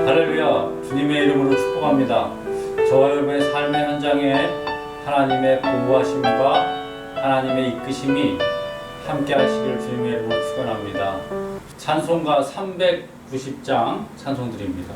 할렐루야, 주님의 이름으로 축복합니다. 저와 여러분의 삶의 현장에 하나님의 보호하심과 하나님의 이끄심이 함께 하시기를 주님의 이름으로 축원합니다. 찬송가 390장 찬송드립니다.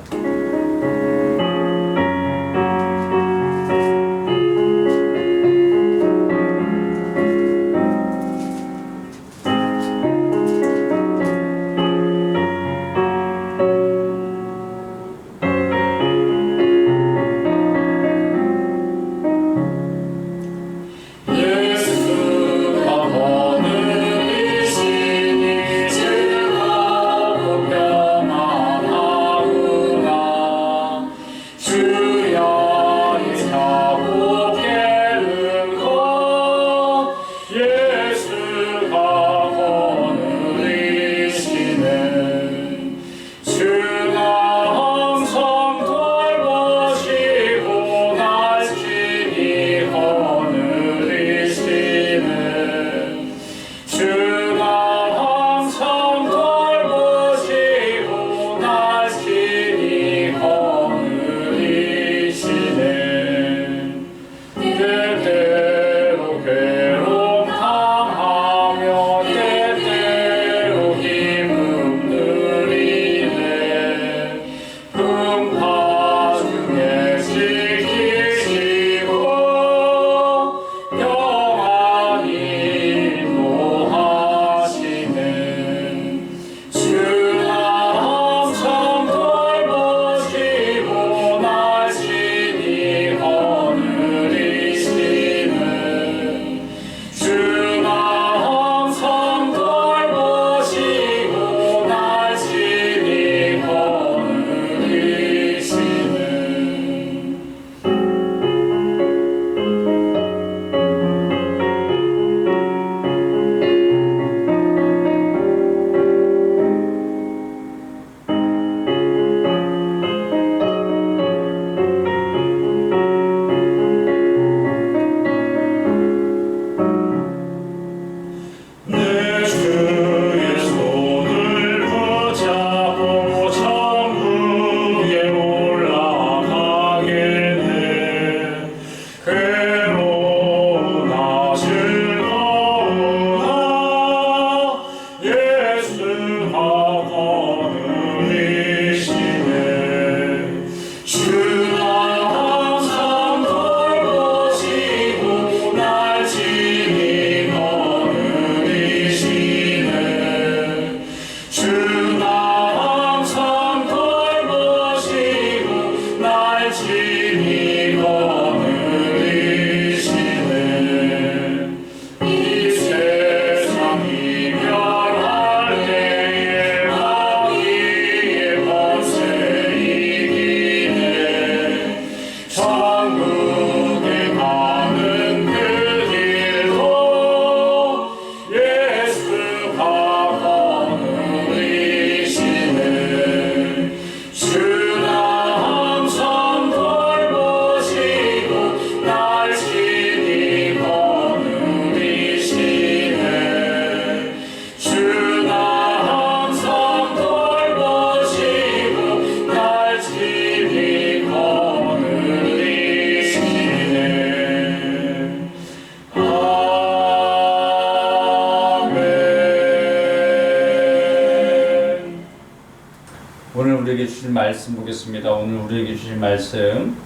오늘 우리에게 주신 말씀 보겠습니다. 오늘 우리에게 주신 말씀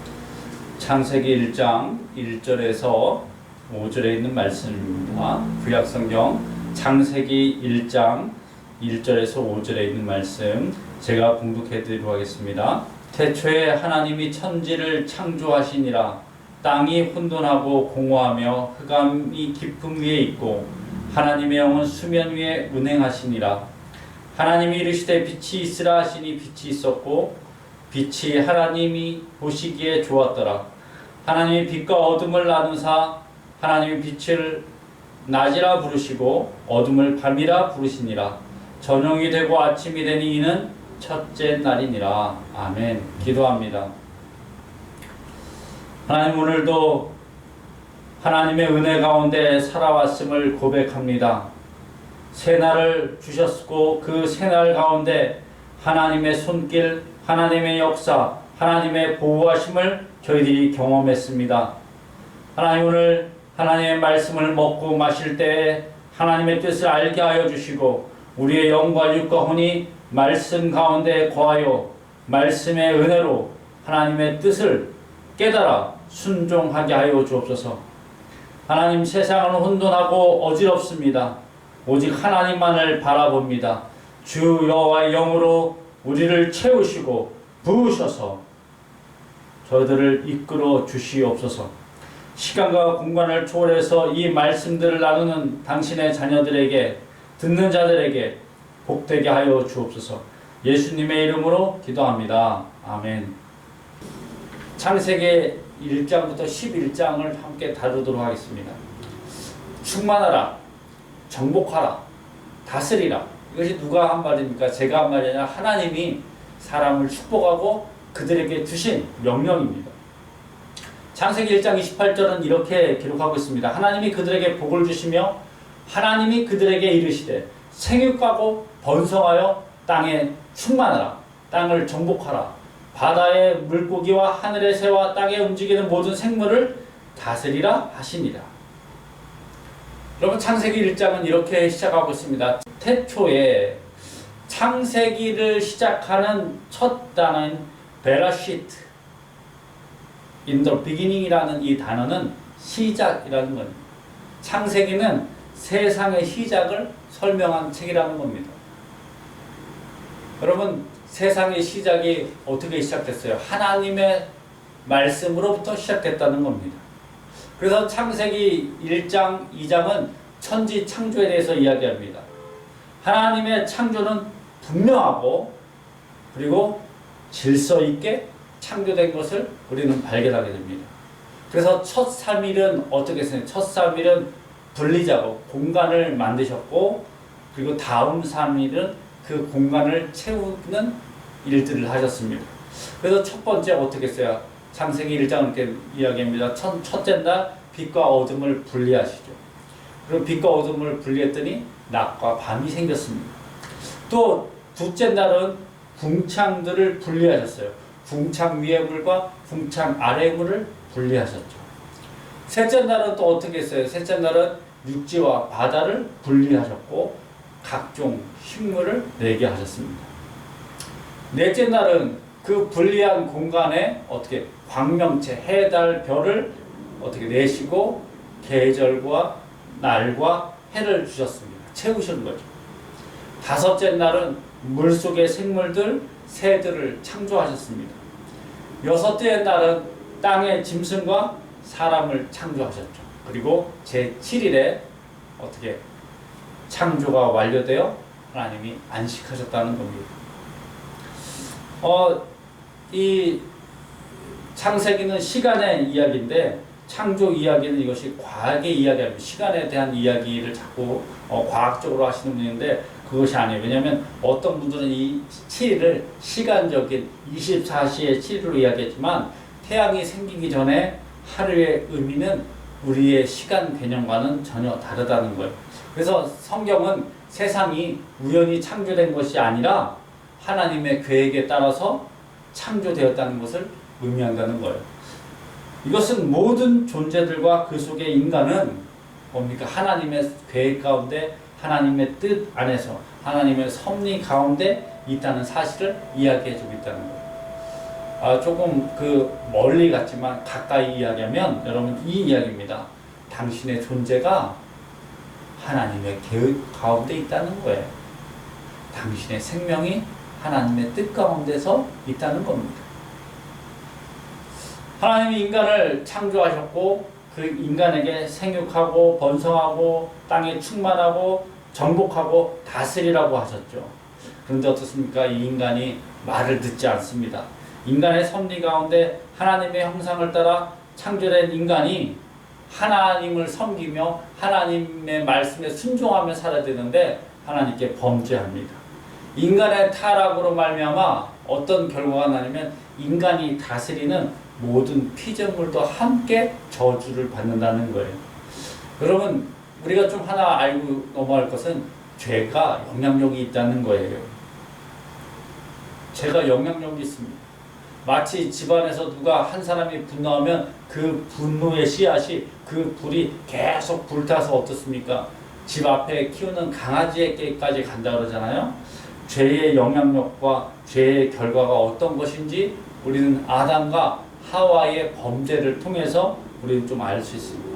창세기 1장 1절에서 5절에 있는 말씀입니다. 구약성경 창세기 1장 1절에서 5절에 있는 말씀 제가 봉독해 드리도록 하겠습니다. 태초에 하나님이 천지를 창조하시니라. 땅이 혼돈하고 공허하며 흑암이 깊음 위에 있고 하나님의 영은 수면 위에 운행하시니라. 하나님이 이르시되 빛이 있으라 하시니 빛이 있었고 빛이 하나님이 보시기에 좋았더라. 하나님이 빛과 어둠을 나누사 하나님이 빛을 낮이라 부르시고 어둠을 밤이라 부르시니라. 저녁이 되고 아침이 되니 이는 첫째 날이니라. 아멘. 기도합니다. 하나님, 오늘도 하나님의 은혜 가운데 살아왔음을 고백합니다. 새날을 주셨고 그 새날 가운데 하나님의 손길, 하나님의 역사, 하나님의 보호하심을 저희들이 경험했습니다. 하나님, 오늘 하나님의 말씀을 먹고 마실 때에 하나님의 뜻을 알게 하여 주시고 우리의 영과 육과 혼이 말씀 가운데 거하여 말씀의 은혜로 하나님의 뜻을 깨달아 순종하게 하여 주옵소서. 하나님, 세상은 혼돈하고 어지럽습니다. 오직 하나님만을 바라봅니다. 주 여호와의 영으로 우리를 채우시고 부으셔서 저희들을 이끌어 주시옵소서. 시간과 공간을 초월해서 이 말씀들을 나누는 당신의 자녀들에게, 듣는 자들에게 복되게 하여 주옵소서. 예수님의 이름으로 기도합니다. 아멘. 창세기 1장부터 11장을 함께 다루도록 하겠습니다. 충만하라, 정복하라, 다스리라. 이것이 누가 한 말입니까? 제가 한 말이 아니라 하나님이 사람을 축복하고 그들에게 주신 명령입니다. 창세기 1장 28절은 이렇게 기록하고 있습니다. 하나님이 그들에게 복을 주시며 하나님이 그들에게 이르시되 생육하고 번성하여 땅에 충만하라, 땅을 정복하라, 바다의 물고기와 하늘의 새와 땅에 움직이는 모든 생물을 다스리라 하시니라. 여러분, 창세기 1장은 이렇게 시작하고 있습니다. 태초에 창세기를 시작하는 첫 단어인 베라시트, in the beginning이라는 이 단어는 시작이라는 겁니다. 창세기는 세상의 시작을 설명한 책이라는 겁니다. 여러분, 세상의 시작이 어떻게 시작됐어요? 하나님의 말씀으로부터 시작됐다는 겁니다. 그래서 창세기 1장, 2장은 천지 창조에 대해서 이야기합니다. 하나님의 창조는 분명하고 그리고 질서 있게 창조된 것을 우리는 발견하게 됩니다. 그래서 첫 3일은 어떻게 했어요? 첫 3일은 분리작업, 공간을 만드셨고 그리고 다음 3일은 그 공간을 채우는 일들을 하셨습니다. 그래서 첫 번째 어떻게 했어요? 창세기 1장 이렇게 이야기합니다. 첫째 날 빛과 어둠을 분리하시죠. 그리고 빛과 어둠을 분리했더니 낮과 밤이 생겼습니다. 또 둘째 날은 궁창들을 분리하셨어요. 궁창 위의 물과 궁창 아래의 물을 분리하셨죠. 셋째 날은 또 어떻게 했어요? 셋째 날은 육지와 바다를 분리하셨고 각종 식물을 내게 하셨습니다. 넷째 날은 그 분리한 공간에 어떻게 광명체, 해, 달, 별을 어떻게 내시고 계절과 날과 해를 주셨습니다. 채우시는 거죠. 다섯째 날은 물속의 생물들, 새들을 창조하셨습니다. 여섯째 날은 땅의 짐승과 사람을 창조하셨죠. 그리고 제7일에 어떻게 창조가 완료되어 하나님이 안식하셨다는 겁니다. 이 창세기는 시간의 이야기인데 창조 이야기는 이것이 과학의 이야기입니다. 시간에 대한 이야기를 자꾸 과학적으로 하시는 분인데 그것이 아니에요. 왜냐하면 어떤 분들은 이 7일을 시간적인 24시의 7일로 이야기했지만 태양이 생기기 전에 하루의 의미는 우리의 시간 개념과는 전혀 다르다는 거예요. 그래서 성경은 세상이 우연히 창조된 것이 아니라 하나님의 계획에 따라서 창조되었다는 것을 의미한다는 거예요. 이것은 모든 존재들과 그 속에 인간은 뭡니까? 하나님의 계획 가운데, 하나님의 뜻 안에서, 하나님의 섭리 가운데 있다는 사실을 이야기해주고 있다는 거예요. 조금 멀리 갔지만 가까이 이야기하면 여러분 이 이야기입니다. 당신의 존재가 하나님의 계획 가운데 있다는 거예요. 당신의 생명이 하나님의 뜻 가운데서 있다는 겁니다. 하나님이 인간을 창조하셨고 그 인간에게 생육하고 번성하고 땅에 충만하고 정복하고 다스리라고 하셨죠. 그런데 어떻습니까? 이 인간이 말을 듣지 않습니다. 인간의 섭리 가운데 하나님의 형상을 따라 창조된 인간이 하나님을 섬기며 하나님의 말씀에 순종하며 살아야 되는데 하나님께 범죄합니다. 인간의 타락으로 말미암아 어떤 결과가 나냐면 인간이 다스리는 모든 피조물도 함께 저주를 받는다는 거예요. 여러분, 우리가 좀 하나 알고 넘어갈 것은 죄가 영향력이 있다는 거예요. 제가 영향력이 있습니다. 마치 집안에서 누가 한 사람이 분노하면 그 분노의 씨앗이 그 불이 계속 불타서 어떻습니까? 집 앞에 키우는 강아지에게까지 간다 그러잖아요. 죄의 영향력과 죄의 결과가 어떤 것인지 우리는 아담과 하와의 범죄를 통해서 우리는 좀 알 수 있습니다.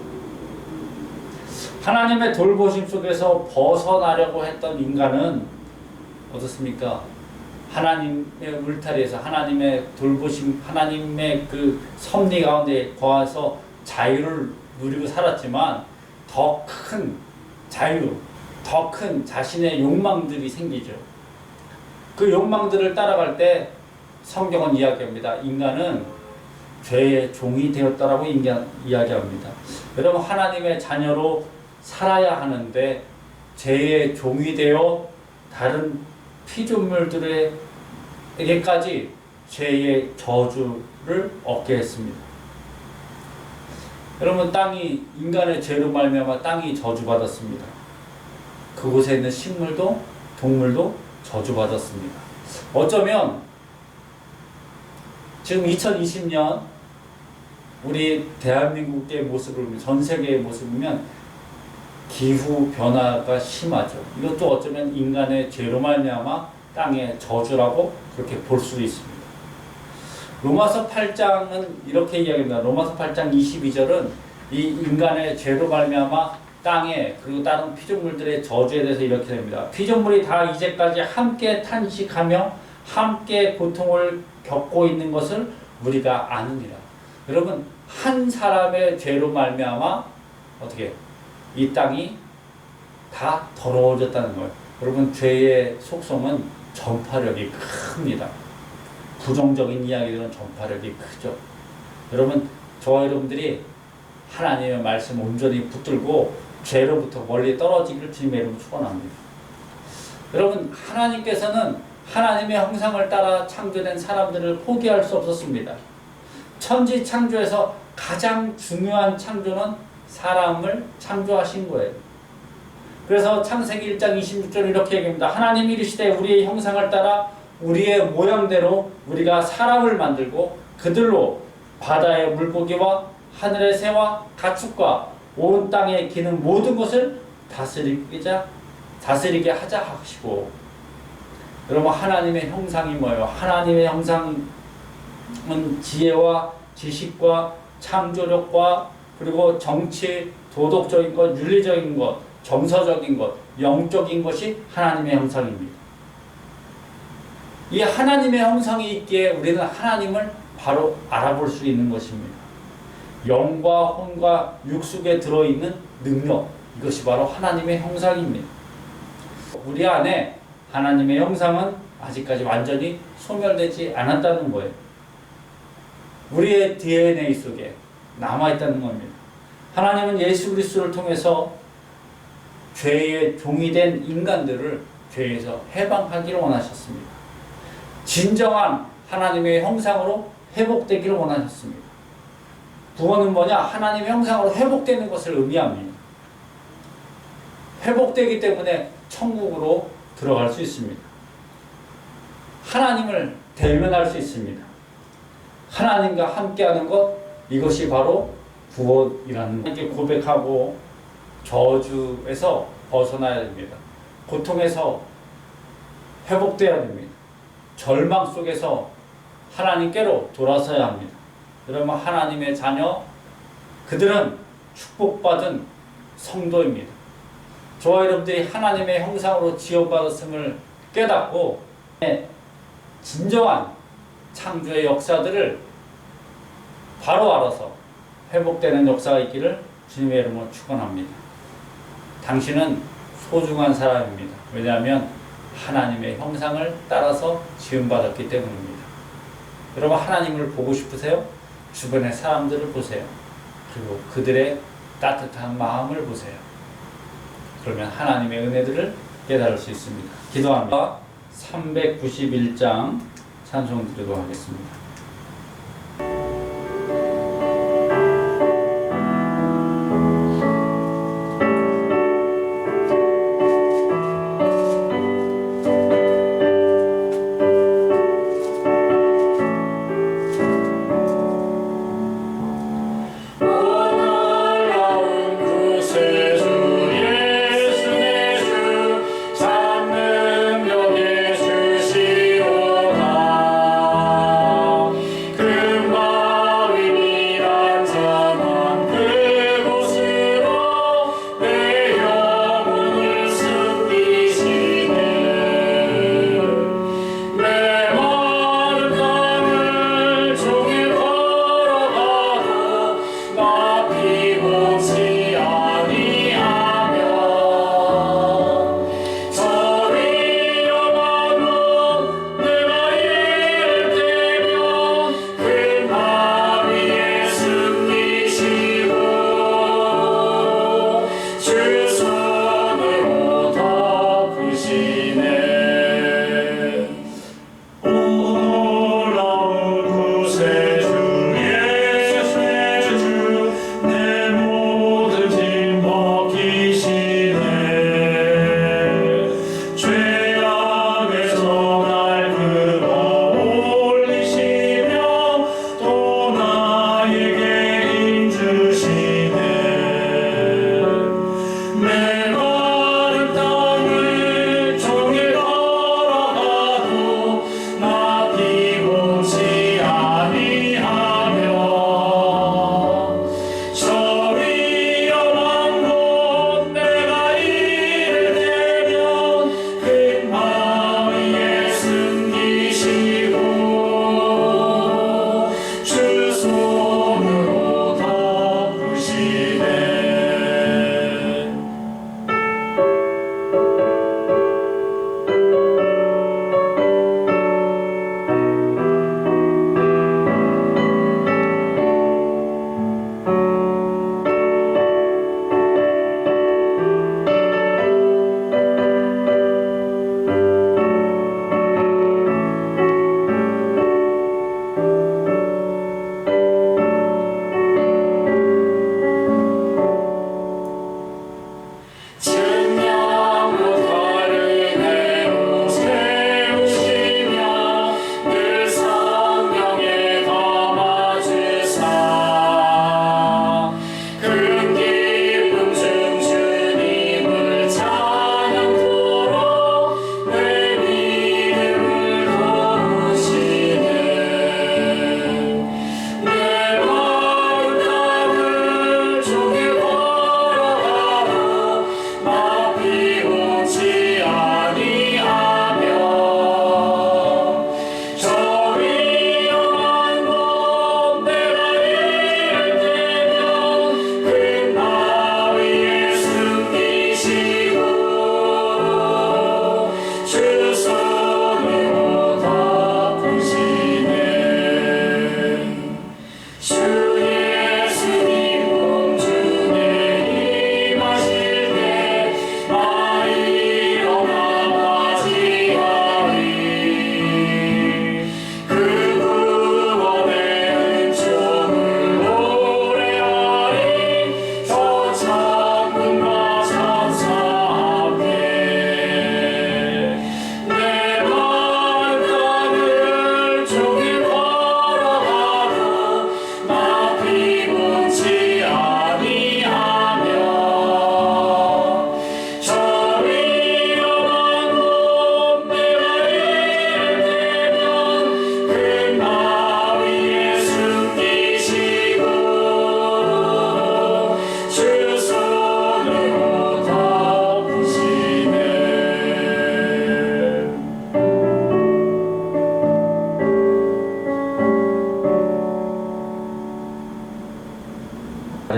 하나님의 돌보심 속에서 벗어나려고 했던 인간은 어떻습니까? 하나님의 울타리에서 하나님의 돌보심, 하나님의 그 섭리 가운데 거해서 자유를 누리고 살았지만 더 큰 자유, 더 큰 자신의 욕망들이 생기죠. 그 욕망들을 따라갈 때 성경은 이야기합니다. 인간은 죄의 종이 되었다라고 이야기합니다. 여러분, 하나님의 자녀로 살아야 하는데 죄의 종이 되어 다른 피조물들에게까지 죄의 저주를 얻게 했습니다. 여러분, 땅이 인간의 죄로 말미암아 땅이 저주받았습니다. 그곳에 있는 식물도 동물도 저주받았습니다. 어쩌면 지금 2020년 우리 대한민국의 모습을 보면, 전 세계의 모습을 보면 기후 변화가 심하죠. 이것도 어쩌면 인간의 죄로 말미암아 땅의 저주라고 그렇게 볼 수도 있습니다. 로마서 8장은 이렇게 이야기합니다. 로마서 8장 22절은 이 인간의 죄로 말미암아 땅에 그리고 다른 피조물들의 저주에 대해서 이렇게 됩니다. 피조물이 다 이제까지 함께 탄식하며 함께 고통을 겪고 있는 것을 우리가 아느니라. 여러분, 한 사람의 죄로 말미암아 어떻게 이 땅이 다 더러워졌다는 거예요. 여러분, 죄의 속성은 전파력이 큽니다. 부정적인 이야기들은 전파력이 크죠. 여러분, 저와 여러분들이 하나님의 말씀 온전히 붙들고 죄로부터 멀리 떨어지기를 주님의 이름으로 축원합니다. 여러분, 하나님께서는 하나님의 형상을 따라 창조된 사람들을 포기할 수 없었습니다. 천지 창조에서 가장 중요한 창조는 사람을 창조하신 거예요. 그래서 창세기 1장 26절 이렇게 얘기합니다. 하나님이 이르시되 우리의 형상을 따라 우리의 모양대로 우리가 사람을 만들고 그들로 바다의 물고기와 하늘의 새와 가축과 온 땅에 기는 모든 것을 다스리게 하자 하시고. 여러분, 하나님의 형상이 뭐예요? 하나님의 형상은 지혜와 지식과 창조력과 그리고 정치, 도덕적인 것, 윤리적인 것, 정서적인 것, 영적인 것이 하나님의 형상입니다. 이 하나님의 형상이 있기에 우리는 하나님을 바로 알아볼 수 있는 것입니다. 영과 혼과 육속에 들어있는 능력, 이것이 바로 하나님의 형상입니다. 우리 안에 하나님의 형상은 아직까지 완전히 소멸되지 않았다는 거예요. 우리의 DNA 속에 남아있다는 겁니다. 하나님은 예수 그리스도를 통해서 죄의 종이 된 인간들을 죄에서 해방하기를 원하셨습니다. 진정한 하나님의 형상으로 회복되기를 원하셨습니다. 구원은 뭐냐? 하나님의 형상으로 회복되는 것을 의미합니다. 회복되기 때문에 천국으로 들어갈 수 있습니다. 하나님을 대면할 수 있습니다. 하나님과 함께하는 것, 이것이 바로 구원이라는 것. 이렇게 고백하고 저주에서 벗어나야 됩니다. 고통에서 회복되어야 됩니다. 절망 속에서 하나님께로 돌아서야 합니다. 여러분, 하나님의 자녀, 그들은 축복받은 성도입니다. 저와 여러분들이 하나님의 형상으로 지어받았음을 깨닫고 진정한 창조의 역사들을 바로 알아서 회복되는 역사가 있기를 주님의 이름으로 축원합니다. 당신은 소중한 사람입니다. 왜냐하면 하나님의 형상을 따라서 지음받았기 때문입니다. 여러분, 하나님을 보고 싶으세요? 주변의 사람들을 보세요. 그리고 그들의 따뜻한 마음을 보세요. 그러면 하나님의 은혜들을 깨달을 수 있습니다. 기도합니다. 391장 찬송 드리도록 하겠습니다.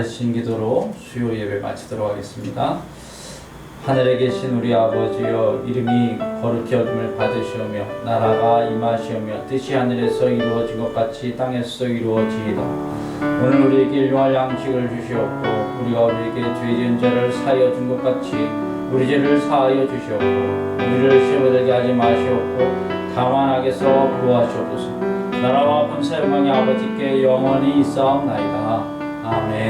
가르친 기도로 수요 예배 마치도록 하겠습니다. 하늘에 계신 우리 아버지여, 이름이 거룩히 여김을 받으시오며 나라가 임하시오며 뜻이 하늘에서 이루어진 것 같이 땅에서 이루어지이다. 오늘 우리에게 일용할 양식을 주시옵고 우리가 우리에게 죄 지은 자를 사하여 준 것 같이 우리 죄를 사하여 주시옵고 우리를 시험에 들게 하지 마시옵고 다만 악에서 구하시옵소서. 나라와 권세 영광이 아버지께 영원히 있사옵나이다. 아멘.